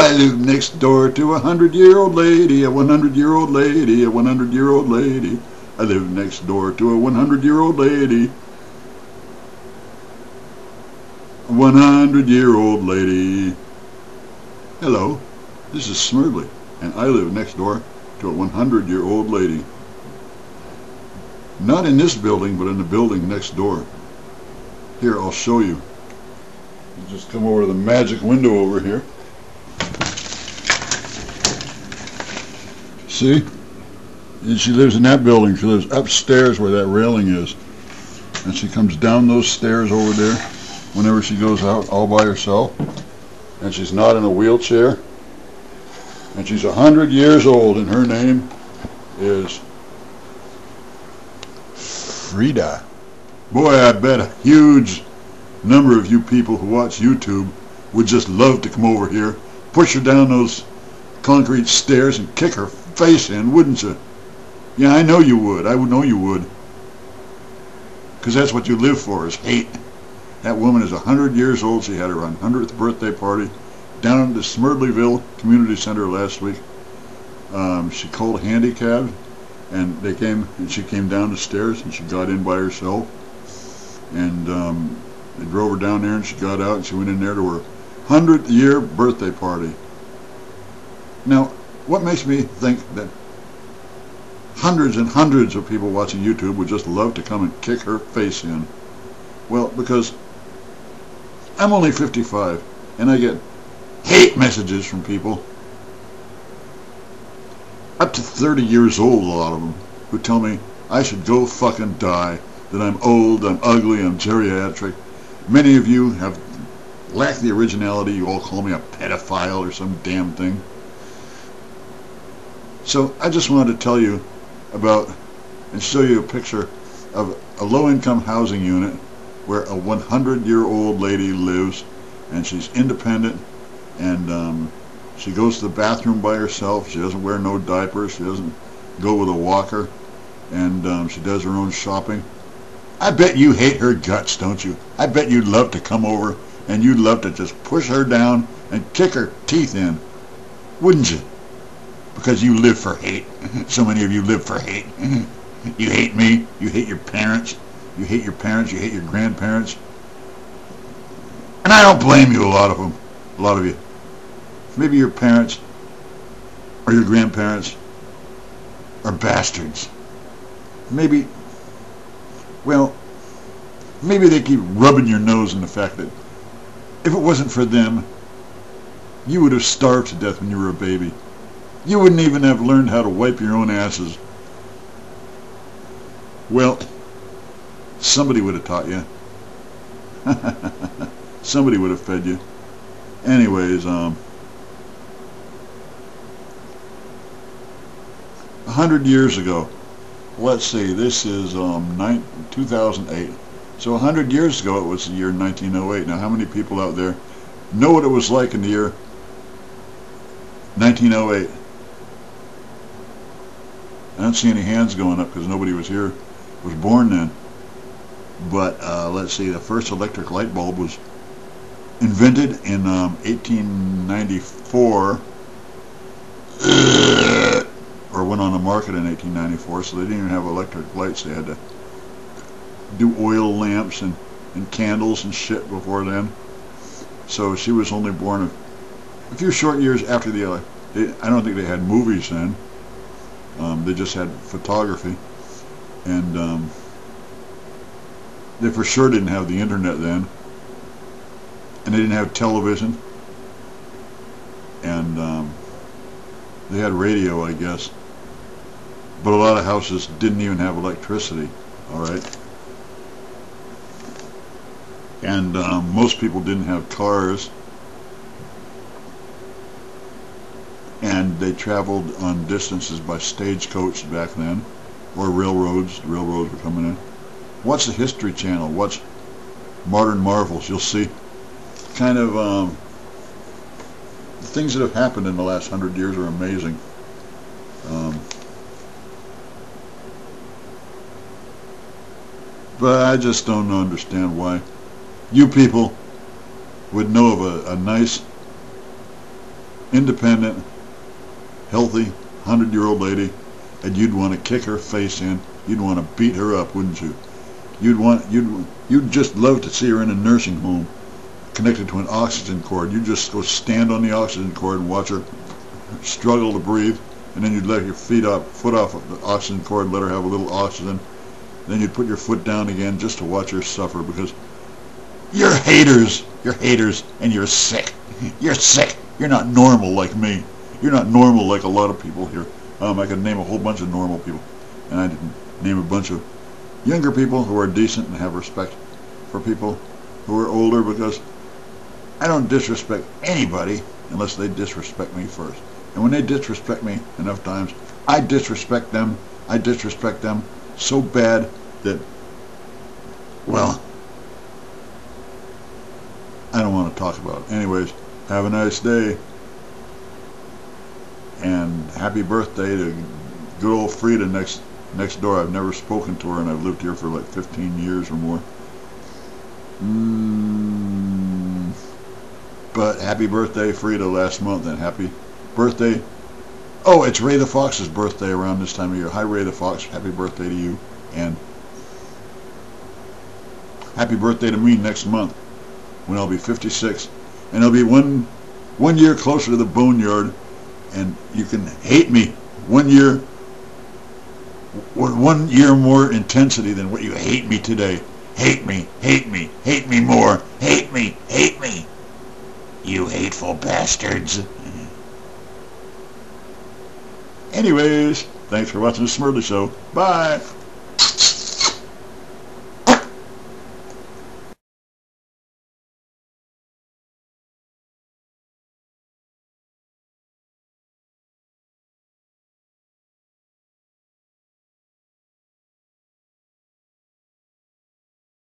I live next door to a 100-year-old lady, a 100-year-old lady, a 100-year-old lady. I live next door to a 100-year-old lady. A 100-year-old lady. Hello, this is Smerdley, and I live next door to a 100-year-old lady. Not in this building, but in the building next door. Here, I'll show you. You just come over to the magic window over here. See? And she lives in that building. She lives upstairs where that railing is. And she comes down those stairs over there whenever she goes out all by herself. And she's not in a wheelchair. And she's 100 years old, and her name is Frida. Boy, I bet a huge number of you people who watch YouTube would just love to come over here, push her down those concrete stairs and kick her face in, wouldn't you? Yeah, I know you would. I would know you would. Because that's what you live for, is hate. That woman is 100 years old. She had her 100th birthday party down at the Smerdleyville Community Center last week. She called handicapped, and they came, and she came down the stairs, and she got in by herself. And they drove her down there, and she got out, and she went in there to her 100th year birthday party. Now, what makes me think that hundreds and hundreds of people watching YouTube would just love to come and kick her face in? Well, because I'm only 55, and I get hate messages from people up to 30 years old, a lot of them, who tell me I should go fucking die, that I'm old, I'm ugly, I'm geriatric. Many of you have lacked the originality. You all call me a pedophile or some damn thing. So I just wanted to tell you about and show you a picture of a low-income housing unit where a 100-year-old lady lives, and she's independent, and she goes to the bathroom by herself. She doesn't wear no diapers. She doesn't go with a walker, and she does her own shopping. I bet you hate her guts, don't you? I bet you'd love to come over and you'd love to just push her down and kick her teeth in, wouldn't you? Because you live for hate. So many of you live for hate. You hate me. You hate your parents. You hate your parents. You hate your grandparents. And I don't blame you, a lot of them. A lot of you. Maybe your parents or your grandparents are bastards. Maybe, well, maybe they keep rubbing your nose in the fact that if it wasn't for them, you would have starved to death when you were a baby. You wouldn't even have learned how to wipe your own asses. Well, somebody would have taught you. Somebody would have fed you. Anyways, 100 years ago, let's see, this is 2008. So 100 years ago, it was the year 1908. Now, how many people out there know what it was like in the year 1908? I don't see any hands going up because nobody was here, was born then. But let's see, the first electric light bulb was invented in 1894, or went on the market in 1894, so they didn't even have electric lights. They had to do oil lamps and candles and shit before then. So she was only born a few short years after the I don't think they had movies then. They just had photography, and they for sure didn't have the internet then, and they didn't have television, and they had radio, I guess, but a lot of houses didn't even have electricity. All right, and most people didn't have cars. And they traveled on distances by stagecoach back then, or railroads. The railroads were coming in. Watch the History Channel. Watch Modern Marvels. You'll see kind of the things that have happened in the last 100 years are amazing. But I just don't understand why you people would know of a nice independent, healthy, 100-year-old lady, and you'd want to kick her face in. You'd want to beat her up, wouldn't you? You'd just love to see her in a nursing home, connected to an oxygen cord. You'd just go stand on the oxygen cord and watch her struggle to breathe, and then you'd let your foot off of the oxygen cord, let her have a little oxygen. Then you'd put your foot down again just to watch her suffer, because you're haters, and you're sick. You're sick. You're not normal like me. You're not normal like a lot of people here. I could name a whole bunch of normal people, and I didn't name a bunch of younger people who are decent and have respect for people who are older, because I don't disrespect anybody unless they disrespect me first. And when they disrespect me enough times, I disrespect them. I disrespect them so bad that, well, I don't want to talk about it. Anyways, have a nice day. And happy birthday to good old Frida next door. I've never spoken to her, and I've lived here for like 15 years or more. But happy birthday, Frida, last month, and happy birthday. Oh, it's Ray the Fox's birthday around this time of year. Hi, Ray the Fox. Happy birthday to you. And happy birthday to me next month, when I'll be 56. And I'll be one year closer to the boneyard. And you can hate me 1 year, 1 year more intensity than what you hate me today. Hate me, hate me, hate me more. Hate me, you hateful bastards. Anyways, thanks for watching the Smerdley Show. Bye.